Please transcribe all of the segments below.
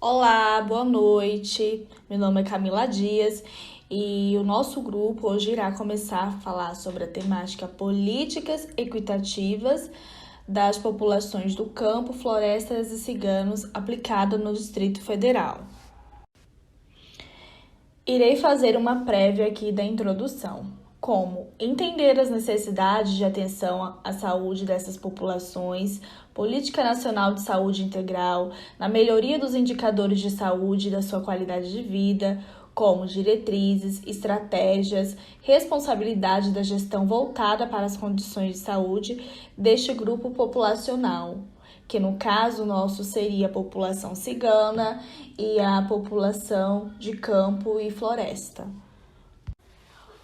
Olá, boa noite. Meu nome é Camila Dias e o nosso grupo hoje irá começar a falar sobre a temática políticas equitativas das populações do campo, florestas e ciganos aplicada no Distrito Federal. Irei fazer uma prévia aqui da introdução, como entender as necessidades de atenção à saúde dessas populações, política nacional de saúde integral, na melhoria dos indicadores de saúde e da sua qualidade de vida, como diretrizes, estratégias, responsabilidade da gestão voltada para as condições de saúde deste grupo populacional, que no caso nosso seria a população cigana e a população de campo e floresta.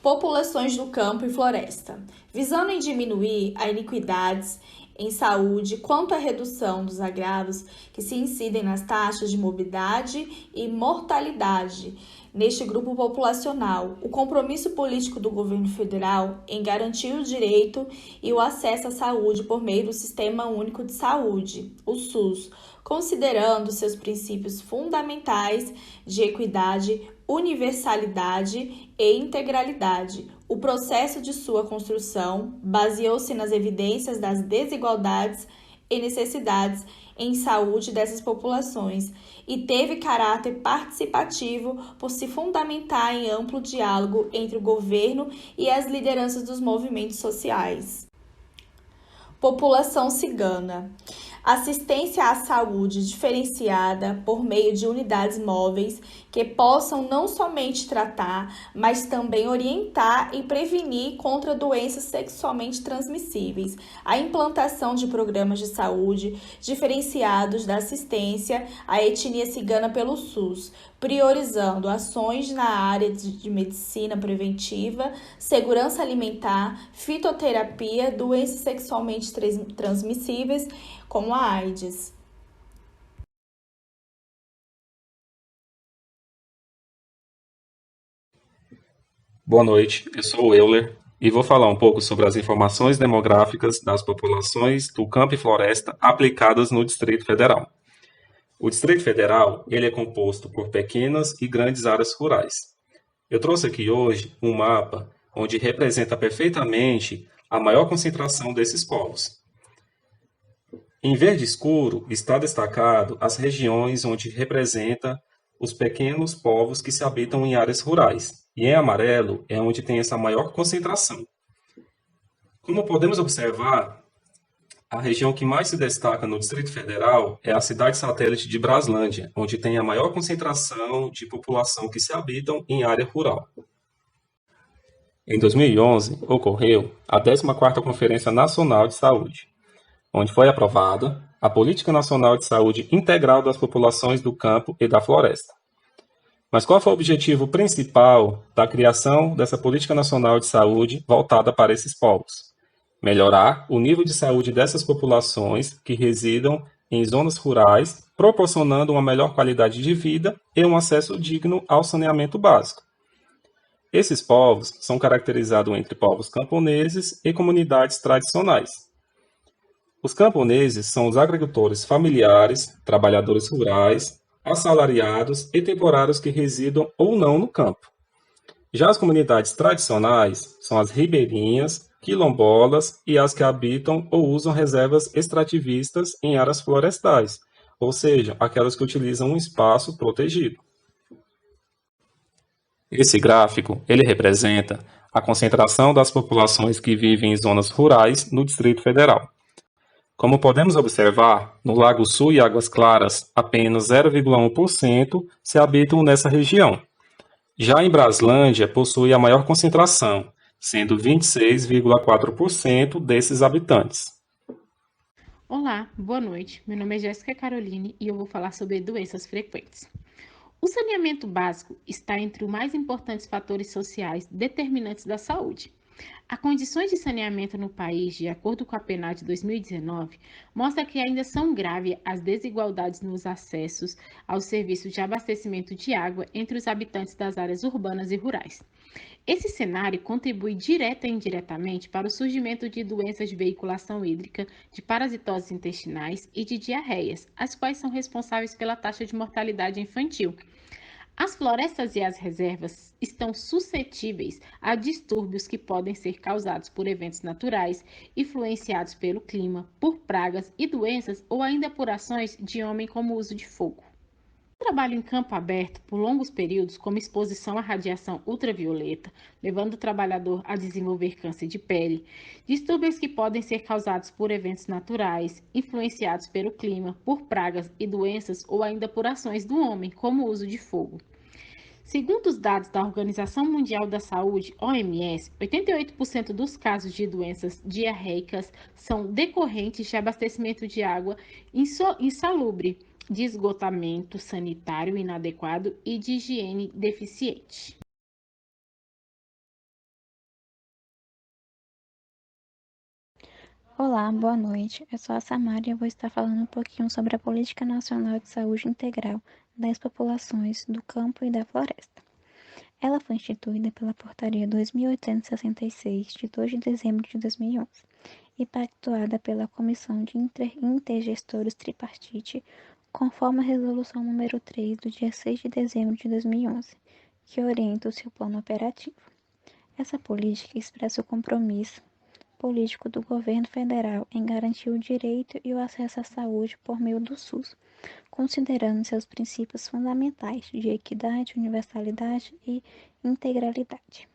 Populações do campo e floresta, visando em diminuir as iniquidades em saúde quanto à redução dos agravos que se incidem nas taxas de morbidade e mortalidade neste grupo populacional, o compromisso político do governo federal em garantir o direito e o acesso à saúde por meio do Sistema Único de Saúde, o SUS, considerando seus princípios fundamentais de equidade, universalidade e integralidade. O processo de sua construção baseou-se nas evidências das desigualdades e necessidades em saúde dessas populações e teve caráter participativo por se fundamentar em amplo diálogo entre o governo e as lideranças dos movimentos sociais. População cigana. Assistência à saúde diferenciada por meio de unidades móveis que possam não somente tratar, mas também orientar e prevenir contra doenças sexualmente transmissíveis. A implantação de programas de saúde diferenciados da assistência à etnia cigana pelo SUS, priorizando ações na área de medicina preventiva, segurança alimentar, fitoterapia, doenças sexualmente transmissíveis, como a AIDS. Boa noite, eu sou o Euler e vou falar um pouco sobre as informações demográficas das populações do campo e floresta aplicadas no Distrito Federal. O Distrito Federal ele é composto por pequenas e grandes áreas rurais. Eu trouxe aqui hoje um mapa onde representa perfeitamente a maior concentração desses povos. Em verde escuro está destacado as regiões onde representa os pequenos povos que se habitam em áreas rurais, e em amarelo é onde tem essa maior concentração. Como podemos observar, a região que mais se destaca no Distrito Federal é a cidade satélite de Braslândia, onde tem a maior concentração de população que se habitam em área rural. Em 2011, ocorreu a 14ª Conferência Nacional de Saúde, onde foi aprovada a Política Nacional de Saúde Integral das Populações do Campo e da Floresta. Mas qual foi o objetivo principal da criação dessa Política Nacional de Saúde voltada para esses povos? Melhorar o nível de saúde dessas populações que residam em zonas rurais, proporcionando uma melhor qualidade de vida e um acesso digno ao saneamento básico. Esses povos são caracterizados entre povos camponeses e comunidades tradicionais. Os camponeses são os agricultores familiares, trabalhadores rurais, assalariados e temporários que residam ou não no campo. Já as comunidades tradicionais são as ribeirinhas, quilombolas e as que habitam ou usam reservas extrativistas em áreas florestais, ou seja, aquelas que utilizam um espaço protegido. Esse gráfico, ele representa a concentração das populações que vivem em zonas rurais no Distrito Federal. Como podemos observar, no Lago Sul e Águas Claras, apenas 0,1% se habitam nessa região. Já em Braslândia, possui a maior concentração, sendo 26,4% desses habitantes. Olá, boa noite. Meu nome é Jéssica Caroline e eu vou falar sobre doenças frequentes. O saneamento básico está entre os mais importantes fatores sociais determinantes da saúde. As condições de saneamento no país, de acordo com a PNAD de 2019, mostra que ainda são graves as desigualdades nos acessos aos serviços de abastecimento de água entre os habitantes das áreas urbanas e rurais. Esse cenário contribui direta e indiretamente para o surgimento de doenças de veiculação hídrica, de parasitoses intestinais e de diarreias, as quais são responsáveis pela taxa de mortalidade infantil. As florestas e as reservas estão suscetíveis a distúrbios que podem ser causados por eventos naturais, influenciados pelo clima, por pragas e doenças ou ainda por ações de homem como o uso de fogo. O trabalho em campo aberto por longos períodos, como exposição à radiação ultravioleta, levando o trabalhador a desenvolver câncer de pele, distúrbios que podem ser causados por eventos naturais, influenciados pelo clima, por pragas e doenças ou ainda por ações do homem, como o uso de fogo. Segundo os dados da Organização Mundial da Saúde, OMS, 88% dos casos de doenças diarreicas são decorrentes de abastecimento de água insalubre, de esgotamento sanitário inadequado e de higiene deficiente. Olá, boa noite. Eu sou a Samara e eu vou estar falando um pouquinho sobre a Política Nacional de Saúde Integral das Populações do Campo e da Floresta. Ela foi instituída pela Portaria 2866, de 2 de dezembro de 2011, e pactuada pela Comissão de Intergestores Tripartite, conforme a Resolução número 3, do dia 6 de dezembro de 2011, que orienta o seu plano operativo. Essa política expressa o compromisso político do governo federal em garantir o direito e o acesso à saúde por meio do SUS, considerando seus princípios fundamentais de equidade, universalidade e integralidade.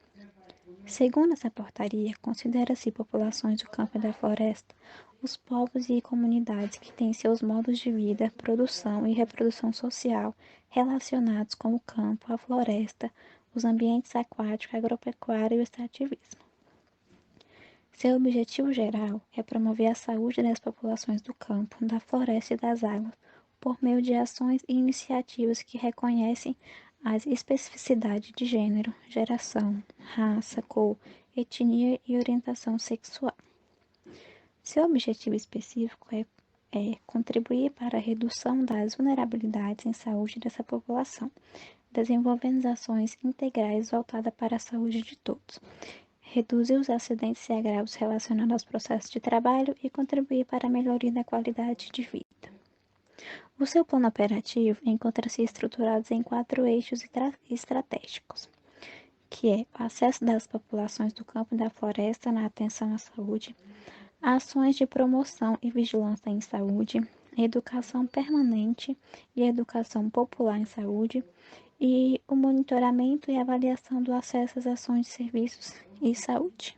Segundo essa portaria, considera-se populações do campo e da floresta os povos e comunidades que têm seus modos de vida, produção e reprodução social relacionados com o campo, a floresta, os ambientes aquáticos, agropecuário e o extrativismo. Seu objetivo geral é promover a saúde das populações do campo, da floresta e das águas, por meio de ações e iniciativas que reconhecem as especificidades de gênero, geração, raça, cor, etnia e orientação sexual. Seu objetivo específico é contribuir para a redução das vulnerabilidades em saúde dessa população, desenvolvendo ações integrais voltadas para a saúde de todos, reduzir os acidentes e agravos relacionados aos processos de trabalho e contribuir para a melhoria da qualidade de vida. O seu plano operativo encontra-se estruturado em 4 eixos estratégicos, que é o acesso das populações do campo e da floresta na atenção à saúde, ações de promoção e vigilância em saúde, educação permanente e educação popular em saúde, e o monitoramento e avaliação do acesso às ações de serviços e saúde.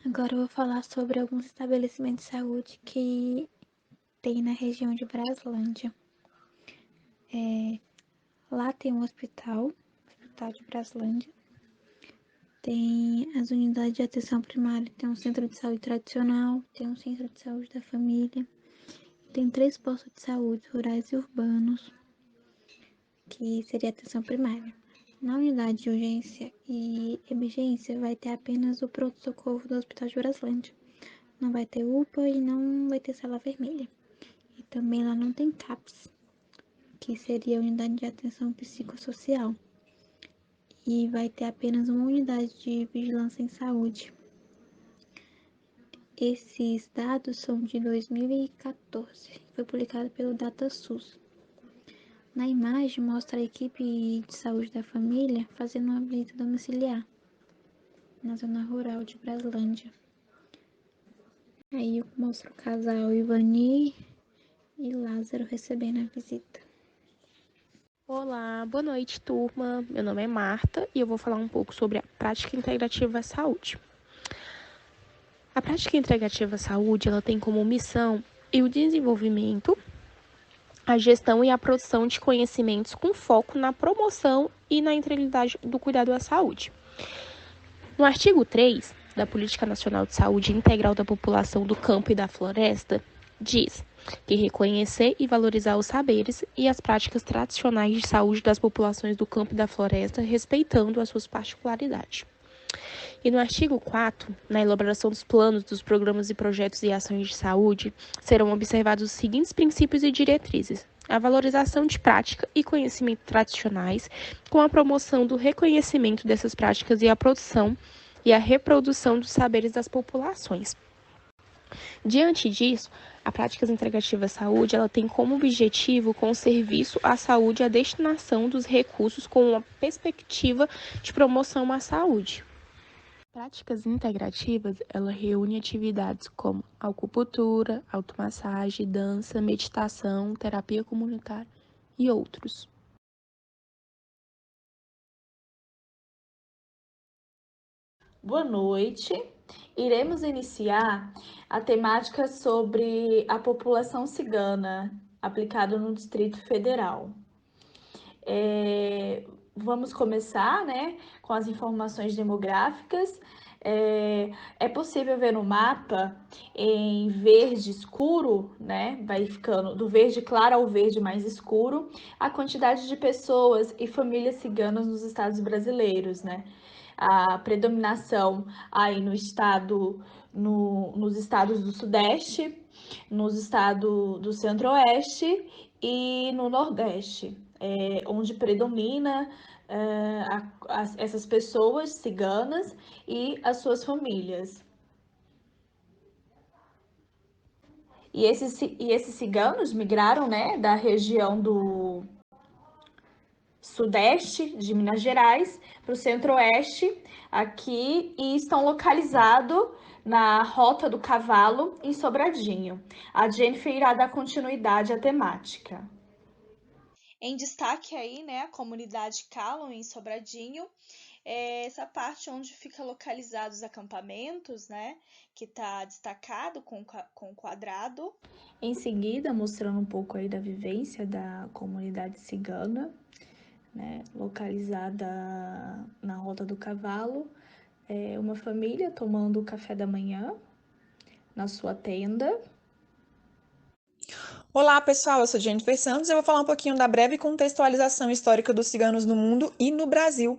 Agora eu vou falar sobre alguns estabelecimentos de saúde que tem na região de Braslândia. Lá tem um hospital de Braslândia, tem as unidades de atenção primária, tem um centro de saúde tradicional, tem um centro de saúde da família, tem 3 postos de saúde rurais e urbanos, que seria atenção primária. Na unidade de urgência e emergência vai ter apenas o pronto-socorro do Hospital de Braslândia. Não vai ter UPA e não vai ter sala vermelha. E também lá não tem CAPS, que seria a unidade de atenção psicossocial. E vai ter apenas uma unidade de vigilância em saúde. Esses dados são de 2014, foi publicado pelo DataSUS. Na imagem mostra a equipe de saúde da família fazendo uma visita domiciliar na zona rural de Braslândia. Aí eu mostro o casal Ivani e Lázaro recebendo a visita. Olá, boa noite, turma. Meu nome é Marta e eu vou falar um pouco sobre a prática integrativa à saúde. A prática integrativa à saúde, ela tem como missão o desenvolvimento, a gestão e a produção de conhecimentos com foco na promoção e na integralidade do cuidado à saúde. No artigo 3 da Política Nacional de Saúde Integral da População do Campo e da Floresta, diz que reconhecer e valorizar os saberes e as práticas tradicionais de saúde das populações do campo e da floresta, respeitando as suas particularidades. E no artigo 4, na elaboração dos planos, dos programas e projetos e ações de saúde, serão observados os seguintes princípios e diretrizes: a valorização de prática e conhecimento tradicionais, com a promoção do reconhecimento dessas práticas e a produção e a reprodução dos saberes das populações. Diante disso, a Práticas Integrativas Saúde ela tem como objetivo com o serviço à saúde a destinação dos recursos com uma perspectiva de promoção à saúde. Práticas integrativas, ela reúne atividades como acupuntura, automassagem, dança, meditação, terapia comunitária e outros. Boa noite. Iremos iniciar a temática sobre a população cigana aplicada no Distrito Federal. Vamos começar, né, com as informações demográficas. É possível ver no mapa em verde escuro, né, vai ficando do verde claro ao verde mais escuro, a quantidade de pessoas e famílias ciganas nos estados brasileiros, né? A predominação aí nos estados do Sudeste, nos estados do Centro-Oeste e no Nordeste, onde predomina essas pessoas ciganas e as suas famílias. E esses ciganos migraram, né, da região do Sudeste de Minas Gerais para o Centro-Oeste aqui e estão localizados na Rota do Cavalo, em Sobradinho. A Jennifer irá dar continuidade à temática. Em destaque aí, né, a comunidade Calon, em Sobradinho, essa parte onde fica localizados os acampamentos, né, que está destacado com quadrado. Em seguida, mostrando um pouco aí da vivência da comunidade cigana, né, localizada na Rota do Cavalo, uma família tomando o café da manhã na sua tenda. Olá pessoal, eu sou Jennifer Santos e eu vou falar um pouquinho da breve contextualização histórica dos ciganos no mundo e no Brasil.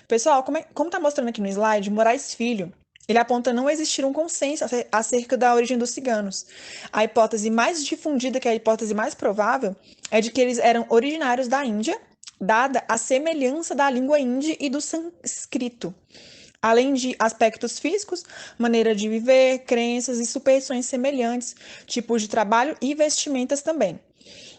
Pessoal, como está mostrando aqui no slide, Moraes Filho, ele aponta não existir um consenso acerca da origem dos ciganos. A hipótese mais difundida, que é a hipótese mais provável, é de que eles eram originários da Índia, dada a semelhança da língua hindi e do sânscrito, além de aspectos físicos, maneira de viver, crenças e superstições semelhantes, tipos de trabalho e vestimentas também.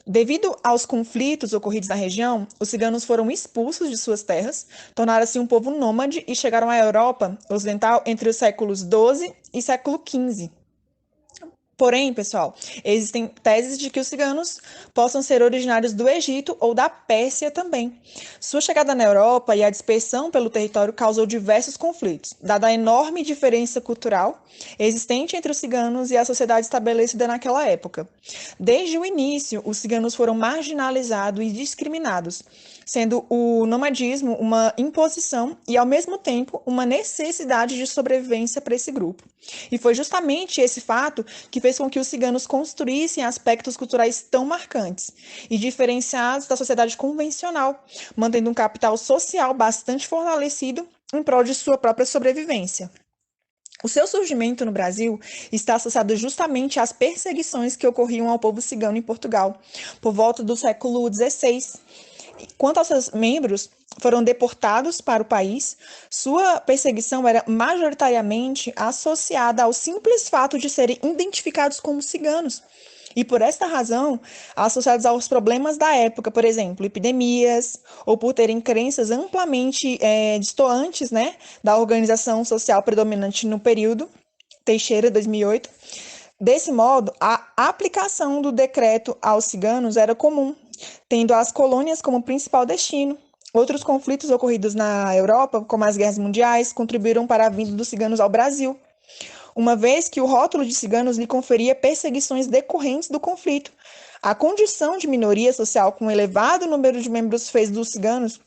Devido aos conflitos ocorridos na região, os ciganos foram expulsos de suas terras, tornaram-se um povo nômade e chegaram à Europa Ocidental entre os séculos XII e século XV. Porém, pessoal, existem teses de que os ciganos possam ser originários do Egito ou da Pérsia também. Sua chegada na Europa e a dispersão pelo território causou diversos conflitos, dada a enorme diferença cultural existente entre os ciganos e a sociedade estabelecida naquela época. Desde o início, os ciganos foram marginalizados e discriminados, sendo o nomadismo uma imposição e, ao mesmo tempo, uma necessidade de sobrevivência para esse grupo. E foi justamente esse fato que fez com que os ciganos construíssem aspectos culturais tão marcantes e diferenciados da sociedade convencional, mantendo um capital social bastante fortalecido em prol de sua própria sobrevivência. O seu surgimento no Brasil está associado justamente às perseguições que ocorriam ao povo cigano em Portugal, por volta do século XVI. Quanto aos seus membros, foram deportados para o país, sua perseguição era majoritariamente associada ao simples fato de serem identificados como ciganos. E por esta razão, associados aos problemas da época, por exemplo, epidemias, ou por terem crenças amplamente distantes, né, da organização social predominante no período, Teixeira, 2008. Desse modo, a aplicação do decreto aos ciganos era comum, tendo as colônias como principal destino. Outros conflitos ocorridos na Europa, como as guerras mundiais, contribuíram para a vinda dos ciganos ao Brasil, uma vez que o rótulo de ciganos lhe conferia perseguições decorrentes do conflito. A condição de minoria social com um elevado número de membros fez dos ciganos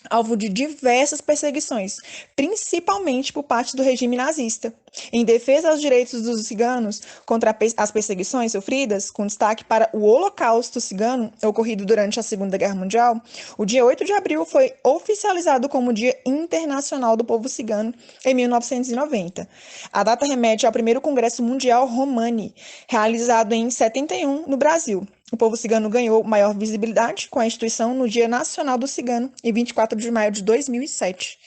alvo de diversas perseguições, principalmente por parte do regime nazista. Em defesa aos direitos dos ciganos contra as perseguições sofridas, com destaque para o Holocausto cigano, ocorrido durante a Segunda Guerra Mundial, o dia 8 de abril foi oficializado como Dia Internacional do Povo Cigano em 1990. A data remete ao primeiro Congresso Mundial Romani, realizado em 71 no Brasil. O povo cigano ganhou maior visibilidade com a instituição no Dia Nacional do Cigano, em 24 de maio de 2007.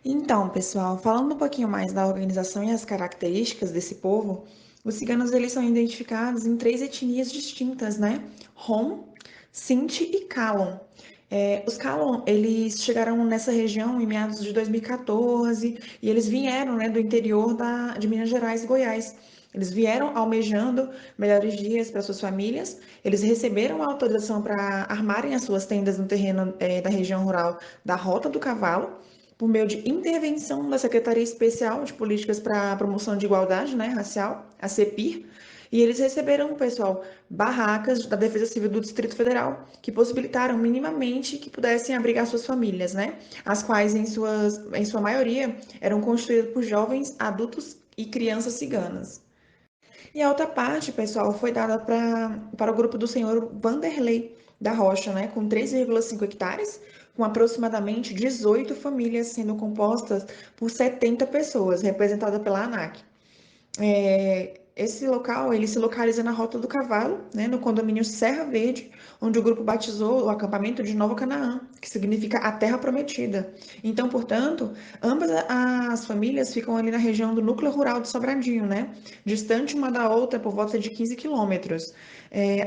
Então, pessoal, falando um pouquinho mais da organização e as características desse povo, os ciganos eles são identificados em 3 etnias distintas, né? Rom, Sinti e Kalon. Os Kalon, eles chegaram nessa região em meados de 2014 e eles vieram, né, do interior de Minas Gerais e Goiás. Eles vieram almejando melhores dias para suas famílias. Eles receberam a autorização para armarem as suas tendas no terreno da região rural da Rota do Cavalo, por meio de intervenção da Secretaria Especial de Políticas para a Promoção de Igualdade, né, Racial, a CEPIR. E eles receberam, pessoal, barracas da Defesa Civil do Distrito Federal, que possibilitaram minimamente que pudessem abrigar suas famílias, né? As quais, em sua maioria, eram construídas por jovens, adultos e crianças ciganas. E a outra parte, pessoal, foi dada para o grupo do senhor Vanderlei da Rocha, né, com 3,5 hectares, com aproximadamente 18 famílias sendo compostas por 70 pessoas, representadas pela ANAC. Esse local, ele se localiza na Rota do Cavalo, né, no condomínio Serra Verde, onde o grupo batizou o acampamento de Nova Canaã, que significa a Terra Prometida. Então, portanto, ambas as famílias ficam ali na região do núcleo rural de Sobradinho, né, distante uma da outra por volta de 15 quilômetros.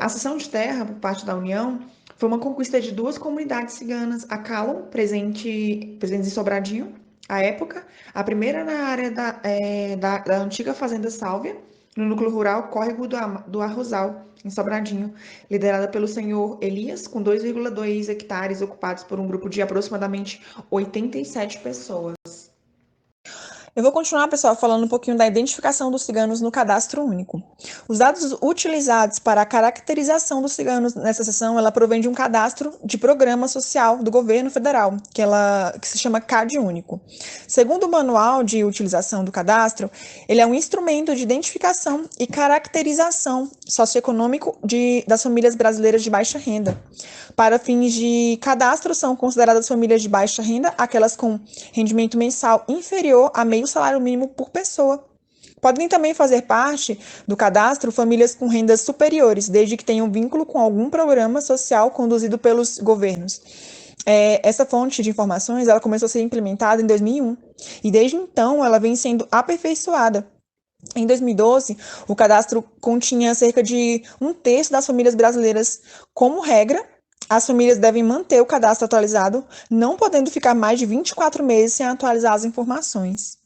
A cessão de terra por parte da União foi uma conquista de 2 comunidades ciganas, a Calon, presentes em Sobradinho, à época, a primeira na área da antiga Fazenda Sálvia, no núcleo rural Córrego do Arrozal, em Sobradinho, liderada pelo senhor Elias, com 2,2 hectares ocupados por um grupo de aproximadamente 87 pessoas. Eu vou continuar, pessoal, falando um pouquinho da identificação dos ciganos no cadastro único. Os dados utilizados para a caracterização dos ciganos nessa seção, ela provém de um cadastro de programa social do governo federal, que se chama CAD Único. Segundo o manual de utilização do cadastro, ele é um instrumento de identificação e caracterização socioeconômico das famílias brasileiras de baixa renda. Para fins de cadastro, são consideradas famílias de baixa renda aquelas com rendimento mensal inferior a meio salário mínimo por pessoa. Podem também fazer parte do cadastro famílias com rendas superiores, desde que tenham vínculo com algum programa social conduzido pelos governos. Essa fonte de informações ela começou a ser implementada em 2001 e desde então ela vem sendo aperfeiçoada. Em 2012, o cadastro continha cerca de 1/3 das famílias brasileiras. Como regra, as famílias devem manter o cadastro atualizado, não podendo ficar mais de 24 meses sem atualizar as informações.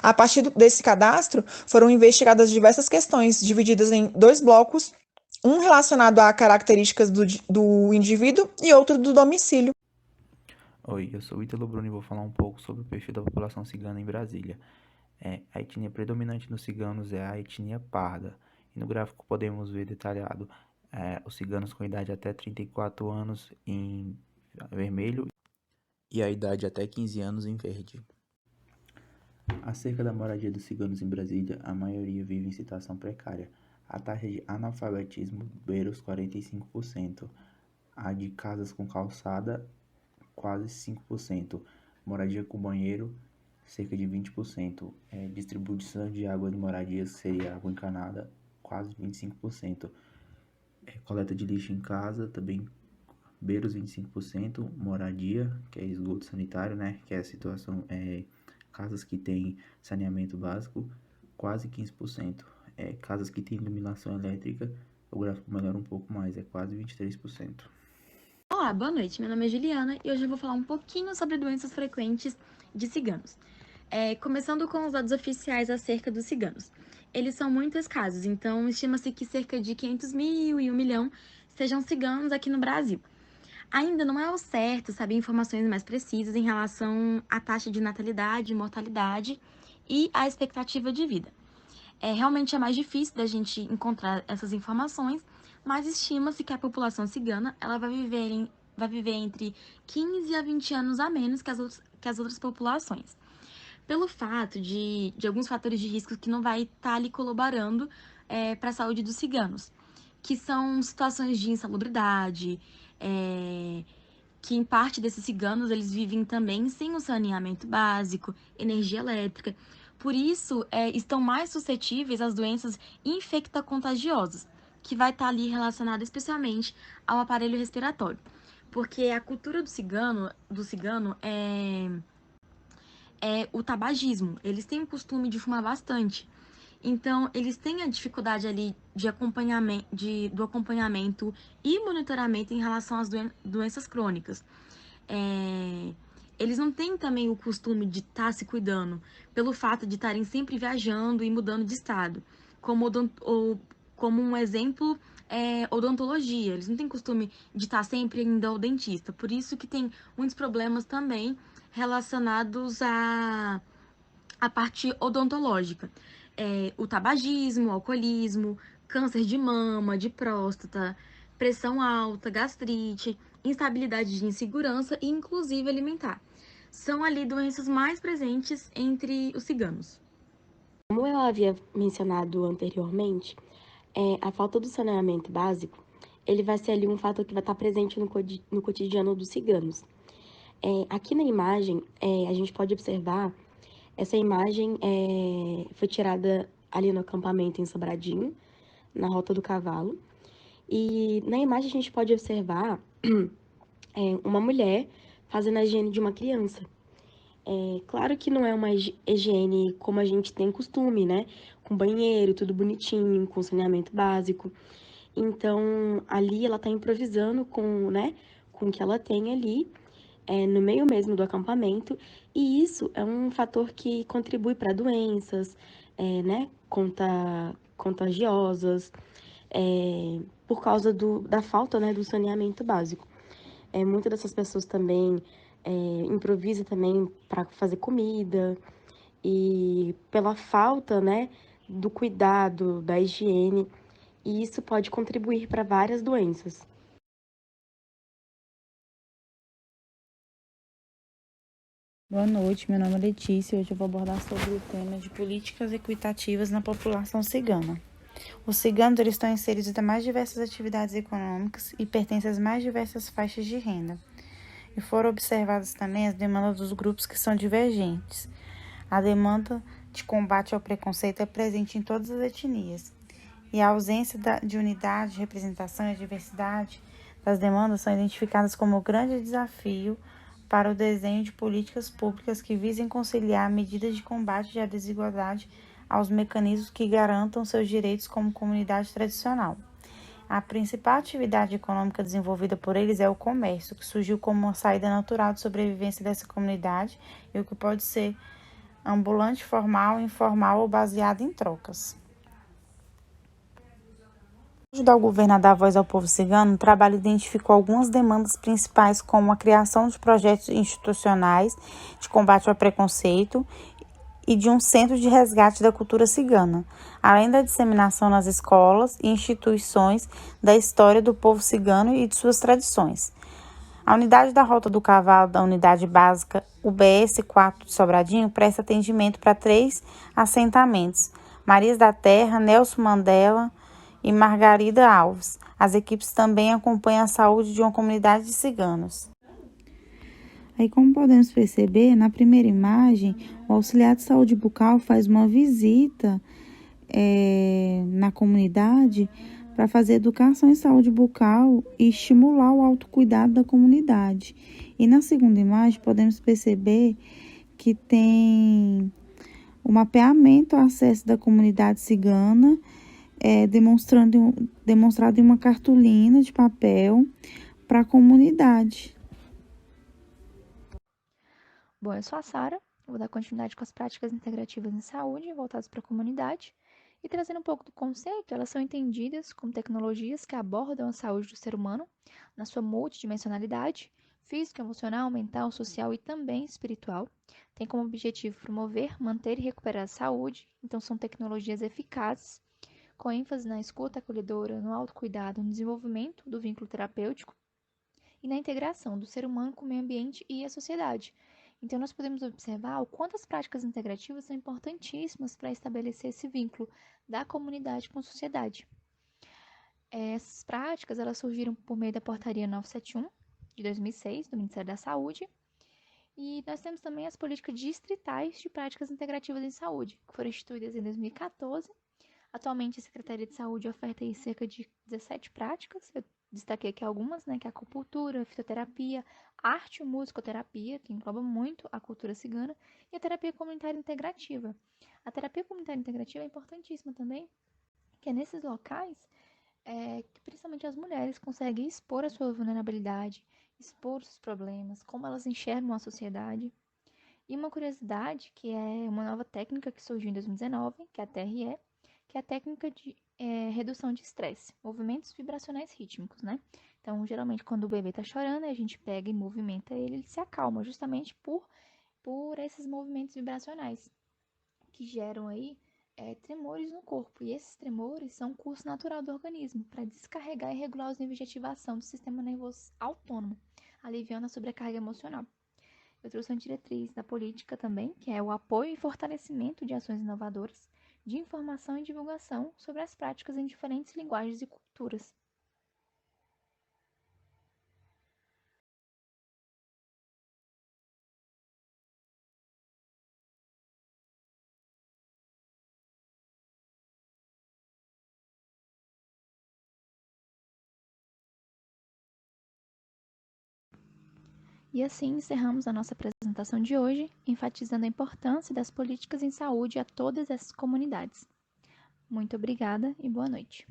A partir desse cadastro, foram investigadas diversas questões, divididas em 2 blocos, um relacionado a características do indivíduo e outro do domicílio. Oi, eu sou o Ítalo Bruno e vou falar um pouco sobre o perfil da população cigana em Brasília. A etnia predominante nos ciganos é a etnia parda. E no gráfico podemos ver detalhado os ciganos com idade até 34 anos em vermelho e a idade até 15 anos em verde. Acerca da moradia dos ciganos em Brasília, a maioria vive em situação precária. A taxa de analfabetismo beira os 45%, a de casas com calçada, quase 5%, moradia com banheiro, cerca de 20%, distribuição de água de moradias, que seria água encanada, quase 25%, coleta de lixo em casa, também beira os 25%, moradia, que é esgoto sanitário, né, que é a situação, casas que têm saneamento básico, quase 15%, casas que têm iluminação elétrica, o gráfico melhora um pouco mais, é quase 23%. Olá, boa noite, meu nome é Juliana e hoje eu vou falar um pouquinho sobre doenças frequentes de ciganos. Começando com os dados oficiais acerca dos ciganos. Eles são muito escassos, então estima-se que cerca de 500 mil e 1 milhão sejam ciganos aqui no Brasil. Ainda não é ao certo saber informações mais precisas em relação à taxa de natalidade, mortalidade e à expectativa de vida. Realmente é mais difícil da gente encontrar essas informações, mas estima-se que a população cigana ela vai viver vai viver entre 15 a 20 anos a menos que as outras populações. Pelo fato de alguns fatores de risco que não vai estar ali colaborando para a saúde dos ciganos, que são situações de insalubridade, que em parte desses ciganos eles vivem também sem o saneamento básico, energia elétrica. Por isso, estão mais suscetíveis às doenças infectocontagiosas, que vai estar ali relacionada especialmente ao aparelho respiratório. Porque a cultura do cigano é o tabagismo. Eles têm o costume de fumar bastante. Então, eles têm a dificuldade ali do acompanhamento e monitoramento em relação às doenças crônicas. Eles não têm também o costume de estar se cuidando, pelo fato de estarem sempre viajando e mudando de estado. Como um exemplo, odontologia. Eles não têm costume de estar sempre indo ao dentista. Por isso que tem muitos problemas também relacionados à parte odontológica. O tabagismo, o alcoolismo, câncer de mama, de próstata, pressão alta, gastrite, instabilidade de insegurança e inclusive alimentar. São ali doenças mais presentes entre os ciganos. Como eu havia mencionado anteriormente, a falta do saneamento básico, ele vai ser ali um fator que vai estar presente no cotidiano dos ciganos. Aqui na imagem, a gente pode observar, essa imagem foi tirada ali no acampamento em Sobradinho, na Rota do Cavalo. E na imagem a gente pode observar uma mulher fazendo a higiene de uma criança. Claro que não é uma higiene como a gente tem costume, né? Com banheiro, tudo bonitinho, com saneamento básico. Então, ali ela tá improvisando com o que ela tem ali, no meio mesmo do acampamento. E isso é um fator que contribui para doenças, contagiosas, por causa da falta, do saneamento básico. Muitas dessas pessoas também improvisam também para fazer comida, e pela falta, do cuidado, da higiene, e isso pode contribuir para várias doenças. Boa noite, meu nome é Letícia e hoje eu vou abordar sobre o tema de políticas equitativas na população cigana. Os ciganos estão inseridos em mais diversas atividades econômicas e pertencem às mais diversas faixas de renda. E foram observadas também as demandas dos grupos que são divergentes. A demanda de combate ao preconceito é presente em todas as etnias. E a ausência de unidade, representação e diversidade das demandas são identificadas como um grande desafio para o desenho de políticas públicas que visem conciliar medidas de combate à desigualdade aos mecanismos que garantam seus direitos como comunidade tradicional. A principal atividade econômica desenvolvida por eles é o comércio, que surgiu como uma saída natural de sobrevivência dessa comunidade e o que pode ser ambulante, formal, informal ou baseado em trocas. Para ajudar o governo a dar voz ao povo cigano, o trabalho identificou algumas demandas principais, como a criação de projetos institucionais de combate ao preconceito e de um centro de resgate da cultura cigana, além da disseminação nas escolas e instituições da história do povo cigano e de suas tradições. A unidade da Rota do Cavalo da Unidade Básica UBS 4 de Sobradinho presta atendimento para 3 assentamentos: Marias da Terra, Nelson Mandela e Margarida Alves. As equipes também acompanham a saúde de uma comunidade de ciganos. Aí, como podemos perceber, na primeira imagem, o auxiliar de saúde bucal faz uma visita na comunidade para fazer educação em saúde bucal e estimular o autocuidado da comunidade. E na segunda imagem, podemos perceber que tem o mapeamento ao acesso da comunidade cigana, demonstrado em uma cartolina de papel para a comunidade. Bom, eu sou a Sara, vou dar continuidade com as práticas integrativas em saúde voltadas para a comunidade e trazendo um pouco do conceito, elas são entendidas como tecnologias que abordam a saúde do ser humano na sua multidimensionalidade, física, emocional, mental, social e também espiritual. Tem como objetivo promover, manter e recuperar a saúde, então são tecnologias eficazes, com ênfase na escuta acolhedora, no autocuidado, no desenvolvimento do vínculo terapêutico e na integração do ser humano com o meio ambiente e a sociedade. Então, nós podemos observar o quanto as práticas integrativas são importantíssimas para estabelecer esse vínculo da comunidade com a sociedade. Essas práticas elas surgiram por meio da Portaria 971, de 2006, do Ministério da Saúde, e nós temos também as políticas distritais de práticas integrativas em saúde, que foram instituídas em 2014. Atualmente, a Secretaria de Saúde oferta aí cerca de 17 práticas. Eu destaquei aqui algumas, né, que é a acupuntura, a fitoterapia, arte e musicoterapia, que engloba muito a cultura cigana, e a terapia comunitária integrativa. A terapia comunitária integrativa é importantíssima também, que é nesses locais que principalmente as mulheres conseguem expor a sua vulnerabilidade, expor os problemas, como elas enxergam a sociedade. E uma curiosidade, que é uma nova técnica que surgiu em 2019, que é a TRE, que é a técnica de redução de estresse, movimentos vibracionais rítmicos, né? Então, geralmente, quando o bebê está chorando, a gente pega e movimenta ele, ele se acalma, justamente por esses movimentos vibracionais, que geram aí tremores no corpo. E esses tremores são um curso natural do organismo para descarregar e regular os níveis de ativação do sistema nervoso autônomo, aliviando a sobrecarga emocional. Eu trouxe uma diretriz da política também, que é o apoio e fortalecimento de ações inovadoras, de informação e divulgação sobre as práticas em diferentes linguagens e culturas. E assim encerramos a nossa apresentação de hoje, enfatizando a importância das políticas em saúde a todas essas comunidades. Muito obrigada e boa noite.